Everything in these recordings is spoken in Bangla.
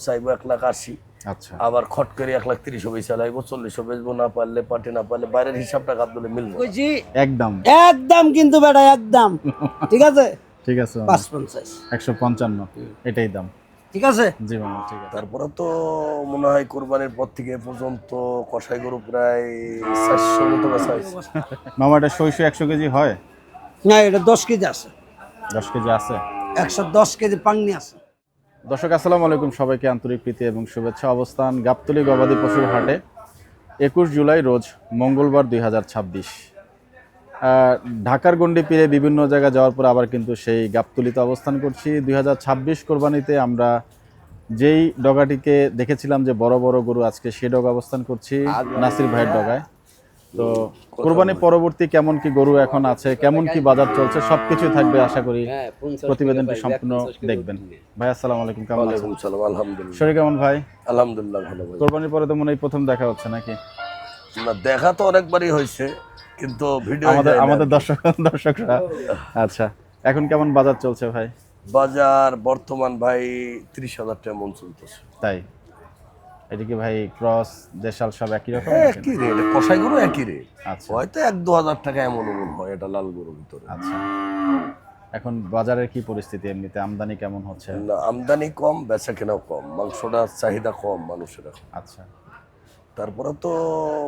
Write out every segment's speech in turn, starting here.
চাইবো 1,80,000। আচ্ছা আবার খট করে 1,30,000 বেচা লাগবো, 40 বেচবো, না পারলে পার্টি, না পারলে বাইরের হিসাবটা কাঁদলে মিলবো না। কইছি একদম একদম, কিন্তু বেটা একদম ঠিক আছে। ঠিক আছে 550 155 এটাই দাম। ঠিক আছে। জি মামা ঠিক আছে। তারপরে তো মনে হয় কোরবানির পর থেকে এ পর্যন্ত কষাই গরু প্রায় 400 মতো বেচা হয়েছে। মামা এটা 100 কেজি হয়? না, এটা 10 কেজি আছে, 10 কেজি আছে। 110 কেজি পাংনি আছে। দর্শক আসসালামু আলাইকুম, সবাইকে আন্তরিক প্রীতি এবং শুভেচ্ছা। অবস্থান গাবতলী গবাদি পশুর হাটে, 21 জুলাই রোজ মঙ্গলবার 2026। ঢাকার গণ্ডি পেরিয়ে বিভিন্ন জায়গায় যাওয়ার পর আবার কিন্তু সেই গাবতলীতে অবস্থান করছি। 2026 কোরবানিতে আমরা যেই ডগাটিকে দেখেছিলাম যে বড় বড় গরু, আজকে সে ডগা অবস্থান করছি নাসির ভাইয়ের ডগায়। তো কোরবানি পরবর্তী কেমন কি গরু এখন আছে, কেমন কি বাজার চলছে, সবকিছুই থাকবে আশা করি। প্রতিবেদনটি সম্পূর্ণ দেখবেন। ভাই আসসালামু আলাইকুম, কেমন আছেন? ওয়ালাইকুম সালাম, আলহামদুলিল্লাহ। শরীর কেমন ভাই? আলহামদুলিল্লাহ ভালো ভাই। কোরবানির পরে তো মনে হয় প্রথম দেখা হচ্ছে নাকি? না, দেখা তো অনেকবারই হয়েছে, কিন্তু ভিডিও আমাদের দর্শকরা। আচ্ছা, এখন কেমন বাজার চলছে ভাই? বাজার বর্তমান ভাই 30,000 টাকা মন চলতেছে। তাই এদিকে ভাই ক্রস দেশাল সব একই রকম? একই রেট, কষাই গরু একই রেট। আচ্ছা হয়তো 1-2 হাজার টাকা এমন হয় এটা লাল গরুর ভিতরে। আচ্ছা, এখন বাজারের কি পরিস্থিতি, এমনিতে আমদানি কেমন হচ্ছে? না, আমদানি কম, বেচা কেনাও কম, মাংসটার চাহিদা কম মানুষের এখন। আচ্ছা তারপরে তো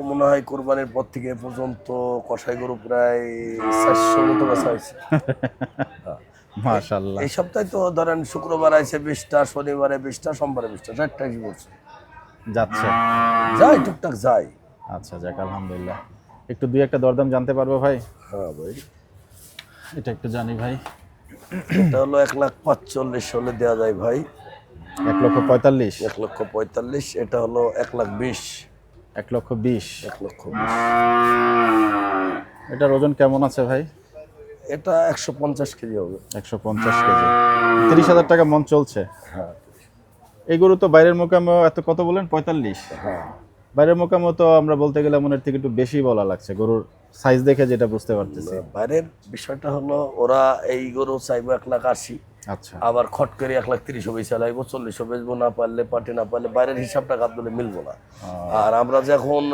মনে হয় কোরবানির পর থেকে এ পর্যন্ত কষাই গরু প্রায় 400 মতো বেচা হয়েছে। মাশাআল্লাহ। এই সপ্তাহে তো ধরেন শুক্রবার আছে 20টা, শনিবারে 20টা, সোমবারে 20টা, 4টা কি করছে, যাচ্ছে। যাই টুকটাক যাই। আচ্ছা যাক আলহামদুলিল্লাহ। একটু দুই একটা দরদাম জানতে পারবো ভাই? হ্যাঁ ভাই, এটা একটু জানি ভাই। এটা হলো 1,45,000 হলে দেওয়া যায় ভাই। 1,45,000। 1,45,000। এটা হলো 1,20,000। 1,20,000। 1,20,000। এটার ওজন কেমন আছে ভাই? এটা 150 কেজি হবে। 150 কেজি। 30,000 টাকা মন চলছে। হ্যাঁ এই গরু তো বাইরের মোকামে এত কত বলেন 45? হ্যাঁ, বাইরের মোকামে তো আমরা বলতে গেলে মনের থেকে একটু বেশি বলা লাগছে, গরুর সাইজ দেখে যেটা বুঝতে পারতেছি। বাইরের বিষয়টা হলো ওরা এই গরু চাইবো 1,80,000। আচ্ছা আবার খট করে 1,30,000 বেচা লাগবো, 40 বেচবো, না পারলে পার্টি, না পারলে বাইরের হিসাবটা কাঁদলে মিলবো না। আর আমরা যখন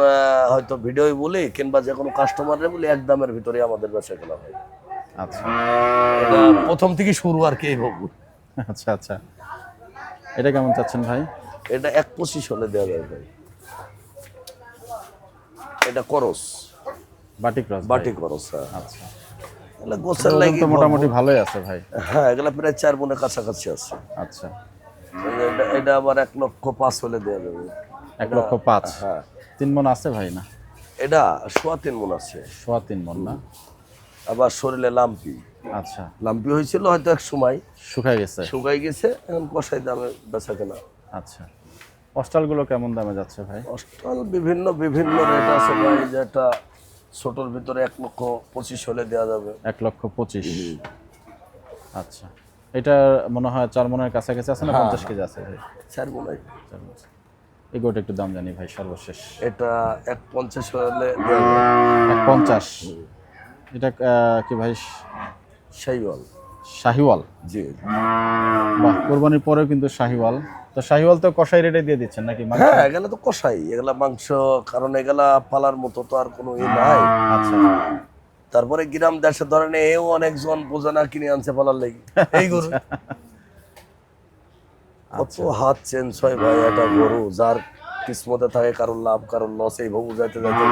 হয়তো ভিডিও বলি কিংবা যে কোনো কাস্টমারে বলি, এক দামের ভিতরে আমাদের বেচা কেনা হয়। আচ্ছা এটা প্রথম থেকে শুরু আর কি, এই ভাবু। আচ্ছা আচ্ছা, এটা কেমন চাচ্ছেন ভাই? এটা 1,25,000 হলে দেওয়া যায় ভাই। এটা করস, বাটি ক্রস? বাটি করস। হ্যাঁ, আচ্ছা, এগুলা গোছের ওজন লাগি তো মোটামুটি ভালোই আছে ভাই। হ্যাঁ, এগুলা প্রায় 4 মনের কাছাকাছি আছে। আচ্ছা, এটা আবার 1,05,000 হলে দেওয়া যাবে। 1,05,000। হ্যাঁ, 3 মন আছে ভাই না? এটা 3.25 মন আছে। 3.25 মন না? আবার শরীরে লাম্পি, আচ্ছা, লাম্পি হয়েছিল হয়তো এক সময়, শুকাই গেছে। শুকাই গেছে, এখন কষাই দামে বেচা কেনা। আচ্ছা, অস্টালগুলো কেমন দামে যাচ্ছে ভাই? অস্টাল বিভিন্ন বিভিন্ন রেট আছে ভাই, যেটা ছোটোর ভিতরে 1,25,000 হলে দেওয়া যাবে। 1,25,000। আচ্ছা, এটা মনে হয় 4 মনের কাছাকাছি আছে না? 50 কেজি আছে ভাই? 4 মনে হয়। 4 মণ। এই গোটা একটু দাম জানি ভাই সর্বশেষ। এটা 1,50,000 হলে দেওয়া যাবে। 1,50,000। এটা কি ভাই? শাহিওয়াল। শাহিওয়াল? জি। বাহ, কোরবানির পরেও কিন্তু শাহিওয়াল। তো শাহিওয়াল তো কষাই রেটে দিয়ে দিচ্ছেন নাকি? হ্যাঁ, এগুলা তো কষাই, এগুলা মাংস, কারণ এগুলা পালার মতো তো আর কোনো নাই। আচ্ছা, তারপরে গ্রাম দেশে ধরেন এও অনেকজন বোঝানা কিনে আনছে পালার লেগে এই গরু। কত হাত চেঞ্জ হয় ভাই, একটা গরু যার কিসমতে থাকে, কারোর লাভ কারোর লস, এই ভাবু যাইতে যাইতে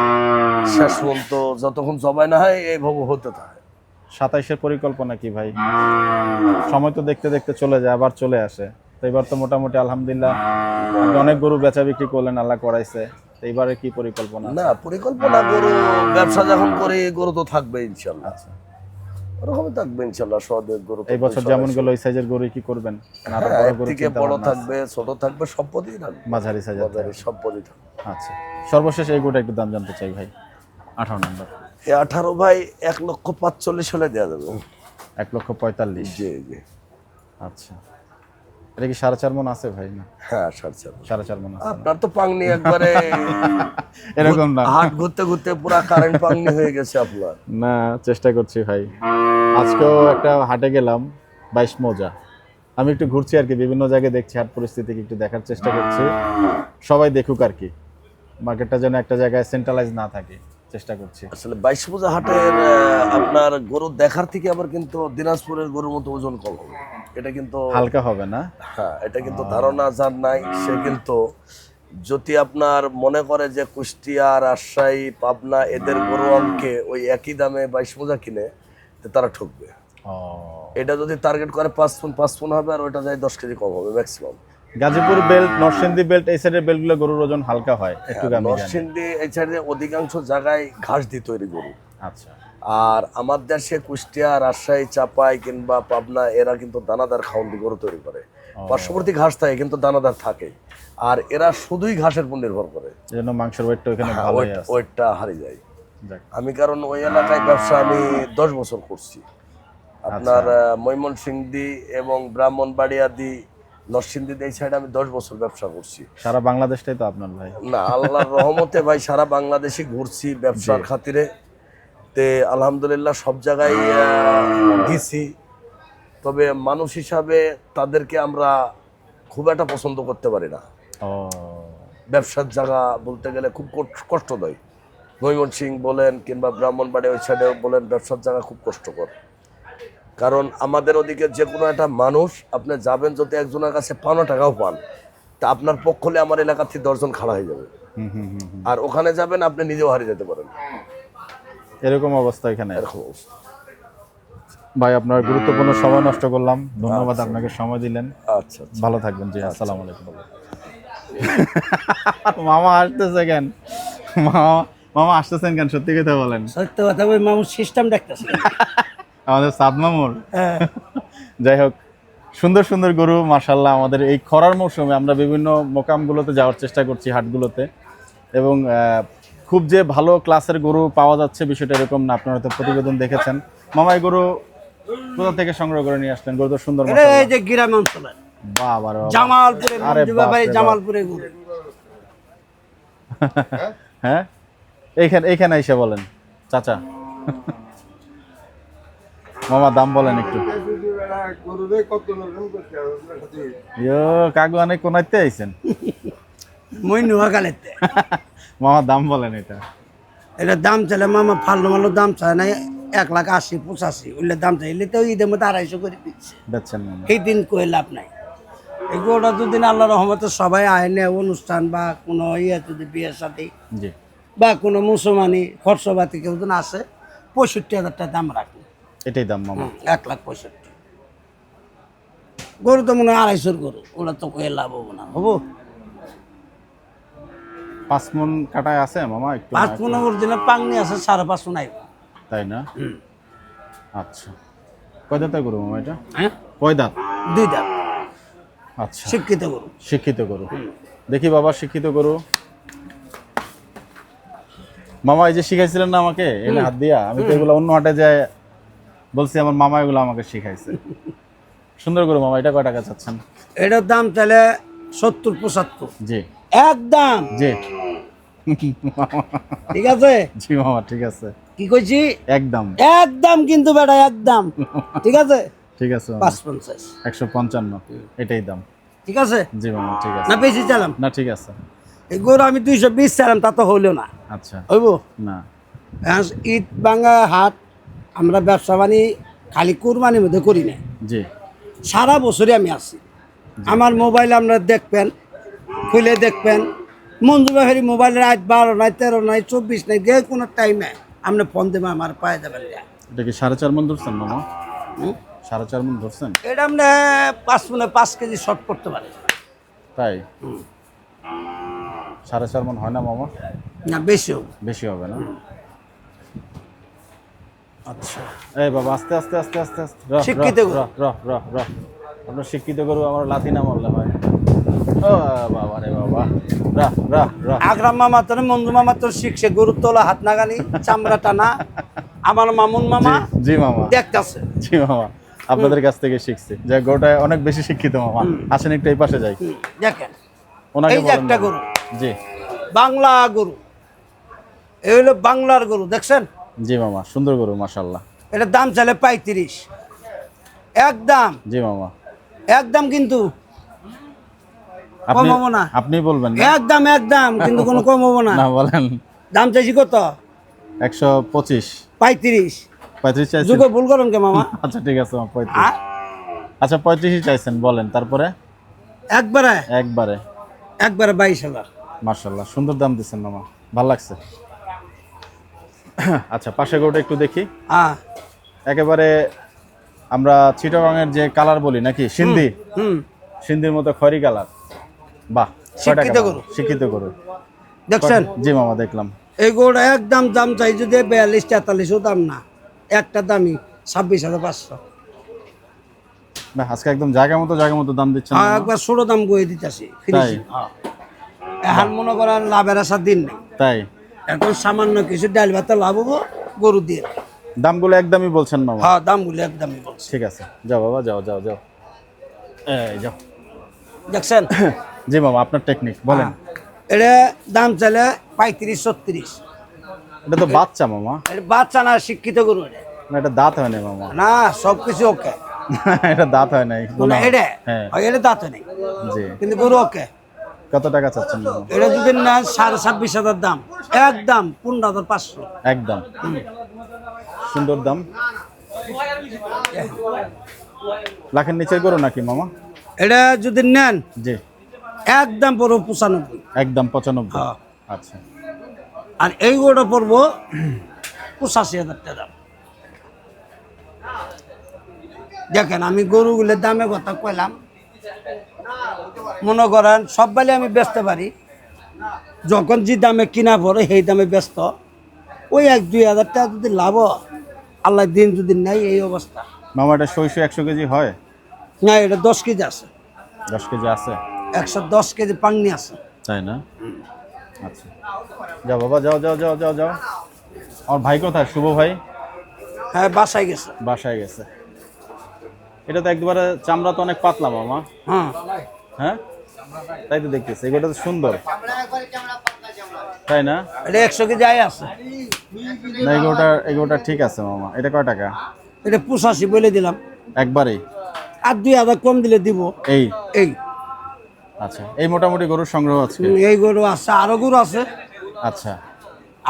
শেষ পর্যন্ত যতক্ষণ জবাই না হয় এই ভাবু হতে থাকে। 27-এর পরিকল্পনা কি ভাই? সময় তো দেখতে দেখতে চলে যায়, আবার চলে আসে। তো এবার তো মোটামুটি আলহামদুলিল্লাহ আপনি অনেক গরু বেচা বিক্রি করলেন, আল্লাহ করাইছে। তো এবারে কি পরিকল্পনা? না, পরিকল্পনা গরু ব্যবসা যখন করি, গরু তো থাকবে ইনশাল্লাহ। আচ্ছা, ওরকমই থাকবে ইনশাল্লাহ। সদের গরু তো এই বছর যেমন গেল ওই সাইজের গরু কি করবেন? না আরো বড় গরু থেকে চিন্তা বড় ভাবনা আছে? থাকবে, ছোট থাকবে, সব পদেই থাকবে, মাঝারি সাইজের বাজারে সব পদেই থাকবে। আচ্ছা, সর্বশেষ এই গরুটা একটু দাম জানতে চাই ভাই। 18 নম্বর। এই 18 ভাই 1,45,000 হলে দেওয়া যাবে। 1,45,000। জি জি। আচ্ছা, এটা কি 4.5 মণ আছে ভাই না? হ্যাঁ, 4.5। 4.5 মণ আছে? আপনার তো পাংনি একবারে এরকম না, হাট ঘুরতে ঘুরতে পুরা কারেন্ট পাংনি হয়ে গেছে আপনার। না চেষ্টা করছি ভাই। আজকেও একটা হাটে গেলাম 22 মৌজা, আমি একটু ঘুরছি আর কি, বিভিন্ন জায়গায় দেখছি, হাট পরিস্থিতি একটু দেখার চেষ্টা করছি, সবাই দেখুক আর কি, মার্কেটটা যেন একটা জায়গায় সেন্ট্রালাইজ না থাকে, চেষ্টা করছি। আসলে বাইশ পূজা হাটের আপনার গরু দেখার থেকে আবার কিন্তু দিনাজপুরের গরুর মতো ওজন কম হবে, এটা কিন্তু হালকা হবে না? হ্যাঁ, এটা কিন্তু ধারণা যার নাই সে কিন্তু যদি আপনার মনে করে যে কুষ্টিয়া, রাজশাহী, পাবনা এদের গরু অঙ্কে ওই একই দামে 22 পূজা কিনে, তো তারা ঠকবে। এটা যদি টার্গেট করে 5 পুন হবে, আর ওইটা যায় 10 কেজি কম হবে maximum. Gazipur belt, Narsingdi belt, এই সাইডের বেল্টগুলো গরুর ওজন হালকা হয় একটু, আমি জানি। নরসিংদী এই সাইডে অধিকাংশ জায়গায় ঘাস দিয়ে তৈরি গরু। আচ্ছা। আর আমার দেশে কুষ্টিয়া, রাজশাহী, চাপাই কিংবা পাবনা এরা কিন্তু দানাদার খাওয়ান দিয়ে গরু তৈরি করে। পার্শ্ববর্তী ঘাস থাকে কিন্তু দানাদার থাকে, আর এরা শুধুই ঘাসের উপর নির্ভর করে, এজন্য মাংসের ওয়েটটা ওখানে ভালোই আছে। ওয়েটটা হারিয়ে যায়। যাক। আমি কারণ ওই এলাকায় ব্যবসা আমি 10 বছর করছি, আপনার ময়মনসিংহী এবং ব্রাহ্মণবাড়িয়াদি, নরসিংদী এই সাইডে আমি 10 বছর ব্যবসা করছি। সারা বাংলাদেশটাই তো আপনার ভাই। না, আল্লাহর রহমতে ভাই সারা বাংলাদেশে ঘুরছি ব্যবসার খাতিরে, তে আলহামদুলিল্লাহ সব জায়গায় গেছি। তবে মানুষ হিসাবে তাদেরকে আমরা খুব একটা পছন্দ করতে পারি না। ব্যবসার জায়গা বলতে গেলে খুব কষ্টদায়ী। ময়মনসিংহ বলেন কিংবা ব্রাহ্মণবাড়ি ওই সাইডেও বলেন, ব্যবসার জায়গা খুব কষ্টকর। কারণ আমাদের ওদিকে যে কোনো একটা মানুষ আপনি যাবেন, যদি একজনের কাছে 5 টাকাও পান, তা আপনার পক্ষ হলে আমার এলাকা থেকে 10 জন খাড়া হয়ে যাবে। আর ওখানে যাবেন আপনি নিজেও হারিয়ে যেতে পারেন, এরকম অবস্থা এখানে। এরকম অবস্থা। ভাই আপনার গুরুত্বপূর্ণ সময় নষ্ট করলাম, ধন্যবাদ, আপনাকে সময় দিলেন। আচ্ছা, ভালো থাকবেন। জি, আসসালামু আলাইকুম। মামা আসতেছে কেন? মামা আসতেছেন কেন? সত্যি কথা বলেন। সত্য কথা, ওই মামুর সিস্টেম দেখতেছে আমাদের সাদ মামুর। যাই হোক, সুন্দর সুন্দর গরু মাশাআল্লাহ। আমাদের এই খরার মৌসুমে আমরা বিভিন্ন মোকামগুলোতে যাওয়ার চেষ্টা করছি, হাটগুলোতে, এবং খুব যে ভালো ক্লাসের গরু পাওয়া যাচ্ছে বিষয়টা এরকম না। আপনারা তো প্রতিবেদন দেখেছেন। মামা এই গরু কোথা থেকে সংগ্রহ করে নিয়ে আসলেন? গরু তো সুন্দর মাশাআল্লাহ। এই যে গ্রাম অঞ্চলের বাবা রে বাবা, জামালপুরে, আরে বাপ রে বাপ। জামালপুরে গরু। হ্যাঁ, এইখানে এসে বলেন চাচা। মামা দাম বলেন একটু। কাকু অনেক কোনাইতে আইছেন। মই নোয়াখালীতে। মামা দাম বলেন এটা। এটা দাম চাইলে মামা ফাল্লো মাল্লো দাম চায় না, 1,80,85 ওইলে দাম চাইলে তো ঈদের মধ্যে 250 করে দিচ্ছে। বেচছেন মামা? এই দিন কয়ে লাভ নাই। এগুলোটা যদি আল্লাহ রহমতে সবাই আইনে অনুষ্ঠান বা কোনো ইয়ে যদি বিয়ের সাথে জি, বা কোনো মুসলমানি খরচবাতি কেউ যদি আসে, 65,000 টাকা দাম রাখি। এটাই দাম মামা? 1,65,000। গরু তো মনে হয় 250 গরু, ওরা তো কয়ে লাভ হবো না। হবো 5 মণ কাটায় আছে মামা? একটু 5 মনে অরিজিনাল পাংনি আছে, 5.5 নাই। তাই না? আচ্ছা, কয় দাঁতের গরু মামা এটা? হ্যাঁ, কয় দাঁত? 2 দাঁত। আচ্ছা, শিক্ষিত গরু। শিক্ষিত গরু। দেখি বাবা, শিক্ষিত গরু। মামা এই যে শিখাইছিলেন না আমাকে এনে হাত দিয়া, আমি তো এগুলো অন্য হাটে যায় বলছি, আমার মামা এগুলো আমাকে শিখাইছে। সুন্দর গরু মামা। এটা কয় টাকা চাচ্ছেন? এটার দাম তাহলে 70-75। জি, একদম। জি। ঠিক আছে, জি মামা, ঠিক আছে। কি কইছি? একদম। একদম কিন্তু বেটা, একদম। ঠিক আছে, ঠিক আছে মামা। 550। 155 এটাই দাম। ঠিক আছে জি মামা, ঠিক আছে। না বেশি চালাম না, ঠিক আছে। এই গরু আমি 220 চালাম, তা তো হইলো না। আচ্ছা, হইব না। ঈদ বাঙ্গা হাট আমরা ব্যবসা বাণী খালি কুরবানির মধ্যে করি না, জি, সারা বছরই আমি আছি। আমার মোবাইল আপনারা দেখবেন, খুলে দেখবেন, মঞ্জু বাহারি মোবাইলের আজ 12 নাই, 13 নাই, 24 নাই, যে কোনো টাইমে আপনি ফোন দেবেন, আমার পায়ে যাবেন। এটা কি 4.5 মণ ধরছেন মামা? 4.5 মণ ধরছেন? এটা আপনি 5 মণে 5 কেজি শর্ট করতে পারে। তাই? 4.5 মণ হয় না মামা? না, বেশি হবে। বেশি হবে না? আচ্ছা, এই বাবা, আস্তে আস্তে আস্তে আস্তে আস্তে। শিক্ষিত গরু। আপনার শিক্ষিত গরু আমার লাথি না মারলে হয়। ও বাবা রে বাবা, আগ্রাম মামা তোর, মঞ্জু মামা তোর শিখছে গরু তোলা, হাত নাগানি, চামড়া টানা। আমার মামুন মামা জি মামা দেখতেছে। জি মামা, আপনাদের কাছ থেকে শিখছি যে গরুটা অনেক বেশি শিক্ষিত মামা। আসেন একটু এই পাশে যাই, দেখেন ওনাকে এই যে বলেন একটা না। গরু, জি, বাংলা গরু, এই হলো বাংলার গরু, দেখছেন? জি মামা, সুন্দর গরু মাশাআল্লাহ। এটার দাম চাইলে 35, একদম। জি মামা, একদম কিন্তু আপনি কম হবো না। আপনি বলবেন না? একদম একদম কিন্তু কোনো কম হবো না। না বলেন। দাম চাইছি কত? 125 35। 35 চাইছেন? যুগে ভুল করেন কে মামা? আচ্ছা ঠিক আছে মামা, 35। আ? আচ্ছা 35ই চাইছেন, বলেন তারপরে। একবারে একবারে 22,000। মাশাআল্লাহ, সুন্দর দাম দিচ্ছেন মামা, ভালো লাগছে। আচ্ছা পাশে গরুটা একটু দেখি। হ্যাঁ। একেবারে আমরা চিটাগাংয়ের যে কালার বলি নাকি, সিন্ধি, সিন্ধির মতো খয়রি কালার। বাহ, কয় টাকা শিক্ষিত মামা? গরু। শিক্ষিত গরু দেখছেন জি মামা, দেখলাম। এই গরুটা একদম দাম চাই যদি 42-43ও দাম না, একটা দামই 26,500। না আজকে একদম জায়গা মতো দাম দিচ্ছেন হ্যাঁ, মামা। একবার 16 দাম গয়ে দিতেছি ফিনিশিং। এখন মনে করেন লাভের আসার দিন নেই, তাই এখন সামান্য কিছু ডাল ভাতে লাভ হবো গরু দিয়ে। দামগুলো একদমই বলছেন মামা? হ্যাঁ, দামগুলো একদমই বলছি। ঠিক আছে, যাও বাবা, যাও যাও যাও, এই যাও। দেখছেন জি মামা, আপনার টেকনিক বলেন। এটা দাম চাইলে 35-36। এটা তো বাচ্চা মামা, এটা বাচ্চা না, শিক্ষিত গরু এটা। না এটা দাঁত হয় নাই মামা। না, সবকিছু ওকে। এটা দাঁত হয় নাই মানে এটা হ্যাঁ এটা দাঁত নেই জি। কিন্তু গরু ওকে। কত টাকা চাচ্ছেন মামা? এটা যদি না 26,500 দাম, একদম 15,500। একদম সুন্দর দাম। লাখের নিচের গরু নাকি মামা? এটা যদি নেন জি একদম পড়বো 95। একদম 95। হ্যাঁ। আচ্ছা আর এই গরুটা পড়বো 85,000 টাকা দাম। দেখেন আমি গরুগুলোর দামে কথা কইলাম, মনে করেন সব বেলে আমি বেচতে পারি, যখন যে দামে কিনা পড়ে সেই দামে ব্যস্ত। ওই 1-2 হাজার টাকা যদি লাভ হয়, আল্লাহ দিন যদি নাই এই অবস্থা। মামা এটা 100 কেজি হয়? না, এটা 10 কেজি আছে, 10 কেজি আছে? 110 কেজি পাংনি আছে। তাই না? আচ্ছা যাও বাবা, যাও যাও যাও যাও যাও। আমার ভাই কোথায়, শুভ ভাই? হ্যাঁ, বাসায় গেছে। বাসায় গেছে। এটা তো একবারে চামড়া তো অনেক পাতলা মামা। হ্যাঁ, হ্যাঁ তাই তো দেখতেছি, এগুলো তো সুন্দর, তাই না? এটা 100 কেজি আয় আছে। না এগুলোটা ঠিক আছে মামা। এটা কয় টাকা? এটা 85 বলে দিলাম, একবারেই? আর 2 হাজার কম দিলে দিব। এই এই আচ্ছা, এই মোটামুটি গরুর সংগ্রহ আছে? এই গরু আছে, আরো গরু আছে, আচ্ছা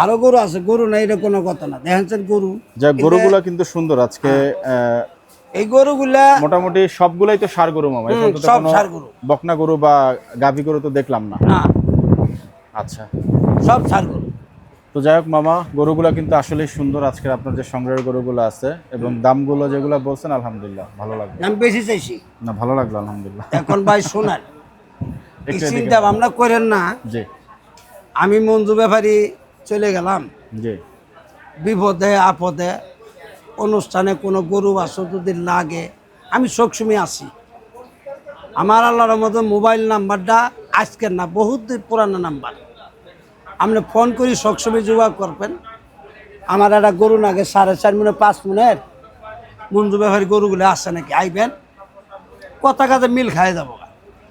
আরো গরু আছে। গরু না এটা কোনো কথা না, দেখেন গরু। যা গরুগুলা কিন্তু সুন্দর আজকে। এই গরুগুলা মোটামুটি সবগুলাই তো ষাঁড় গরু মামা, এখন তো সব কোনো ষাঁড় গরু বকনা গরু বা গাভী গরু তো দেখলাম না। না, আচ্ছা সব ষাঁড় গরু। তো যাই হোক মামা, গরুগুলা কিন্তু আসলেই সুন্দর আজকের আপনার যে সংগ্রহের গরুগুলো আছে, এবং দামগুলো যেগুলো বলছেন আলহামদুলিল্লাহ ভালো লাগলো। আমি বেশি চাইছি না ভালো লাগলো আলহামদুলিল্লাহ। এখন ভাই শোনান, এই একটু এদিকে চিন্তা ভাবনা করেন না। জি আমি মঞ্জু ব্যাপারী চলে গেলাম, জি বিপদে আপদে অনুষ্ঠানে কোনো গরু বাছুর যদি লাগে, আমি সবসময় আসি। আমার আল্লাহর মতো মোবাইল নাম্বারটা আজকের না, বহুত পুরানো নাম্বার। আপনি ফোন করি সবসময় যোগাযোগ করবেন। আমার একটা গরু নাগে 4.5 মনে 5 মনের মঞ্জু ব্যাপারী গরুগুলো আসছে নাকি, আইবেন, কথা কাজে মিল খাই যাবো।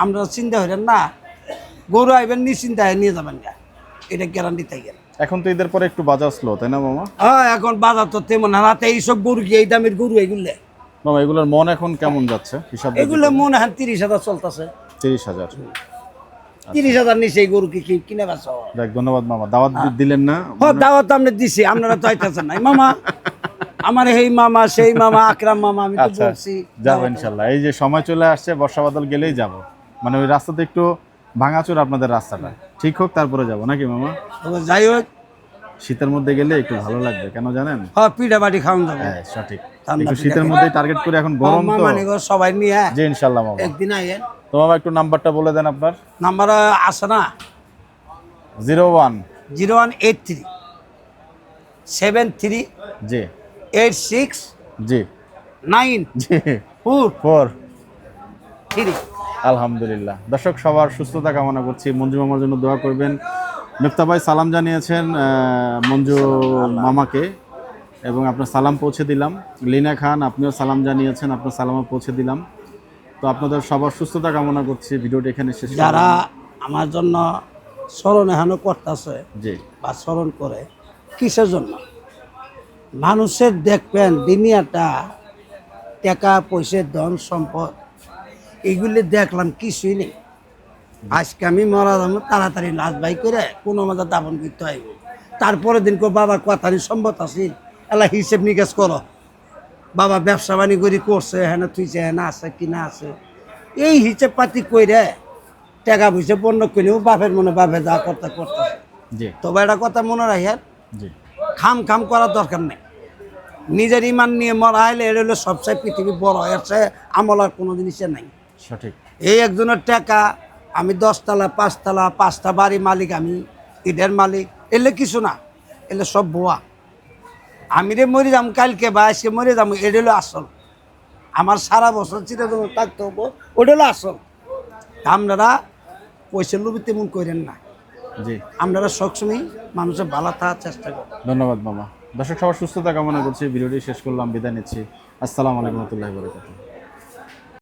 আমরা চিন্তা করেন না, গরু আইবেন নিশ্চিন্তায় নিয়ে যাবেন গা, এটা গ্যারান্টি থাকে। এখন তো ঈদের পরে একটু বাজার স্লো, তাই না মামা? হ্যাঁ, এখন বাজার তো তেমন হারাতে এইসব গরু কি এই দামের গরু এগুলো? মামা এগুলোর মন এখন কেমন যাচ্ছে হিসাব? এগুলো মনে হয় 30,000 চলতেছে। 30,000? 30,000 নিচে এই গরু কি কিনে বাঁচো? দেখ ধন্যবাদ মামা, দাওয়াত দিলেন না? দাওয়াত আপনি দিছি, আপনারা তো আইতেছেন নাই মামা। আমার এই মামা সেই মামা আকরাম মামা, আমি তো আচ্ছা বলছি যাবো ইনশাল্লাহ। এই যে সময় চলে আসছে, বর্ষা বাদল গেলেই যাব। মানে ওই রাস্তাতে একটু ভাঙাচোর, আপনাদের রাস্তাটা ঠিক হোক তারপরে যাব নাকি মামা? তবে যাই হোক, শীতের মধ্যে গেলে একটু ভালো লাগবে, কেন জানেন? হ্যাঁ, পিঠা বাটি খাওয়ান যাবে। হ্যাঁ সঠিক, ঠান্ডা একটু পিঠা শীতের খাই। মধ্যে টার্গেট করে, এখন গরম তো। মামা নিগো সবাই নিয়ে জি ইনশাল্লাহ মামা। একদিন আইয়েন। তো মামা একটু নাম্বারটা বলে দেন আপনার। নাম্বার আছে না, 01 0183 73 জি 86 জি 9 জি 4 4। আলহামদুলিল্লাহ। দর্শক সবার সুস্থতা কামনা করছি, মঞ্জু মামার জন্য দোয়া করবেন। মিফতা ভাই সালাম জানিয়েছেন মঞ্জু মামাকে, এবং আপনার সালাম পৌঁছে দিলাম। লিনা খান আপনিও সালাম জানিয়েছেন, আপনার সালামও পৌঁছে দিলাম। তো আপনাদের সবার সুস্থতা কামনা করছি। ভিডিওটি এখানে শেষ করলাম। যারা আমার জন্য স্মরণ এখনো করতেছে জি বা স্মরণ করে, কিসের জন্য? মানুষের দেখবেন দুনিয়াটা টাকা পয়সা ধন সম্পদ এইগুলি দেখলাম কিছুই নেই। আজকে আমি মরা যাবো, তাড়াতাড়ি লাশ বাই করে কোনো মজা দাপন করতে হইব। তারপরের দিন কো বাবা কথারই সম্মত আছে, এলা হিসেব নিকাশ করো, বাবা ব্যবসা বাণিজ্য করে করছে, হ্যাঁ তুইছে হ্যাঁ আছে কি না আছে, এই হিসেব পাতি কইরে টাকা পয়সা পণ্য কিনেও বাপের মনে বাপে যা করতে করতে। জি তবে একটা কথা মনে রাখেন, জি খাম খাম করার দরকার নেই। নিজের ইমান নিয়ে মরা হলে এটা হলো সবচেয়ে পৃথিবী বড়, এর চেয়ে আমল আর কোনো জিনিসের নাই। সঠিক। এই একজনের টাকা, আমি 10 তলা 5 তলা 5টা বাড়ি মালিক, আমি ঈদের মালিক, এলে কিছু না, এলে সব ভুয়া। আমি রে মরে যাম কালকে বা আজকে মরে যাম, এটা হলো আসল। আমার সারা বছর চিরদিন থাকতে হবো, ওটা হলো আসল। আপনারা পয়সা লোভে তেমন করেন না, জি আপনারা সবসময় মানুষের ভালো থাকার চেষ্টা করেন। ধন্যবাদ মামা। দর্শক সবার সুস্থতা কামনা করছি, ভিডিওটি শেষ করলাম, বিদায় নিচ্ছি। আসসালামু আলাইকুম ওয়া রাহমাতুল্লাহি ওয়া বারাকাতুহু।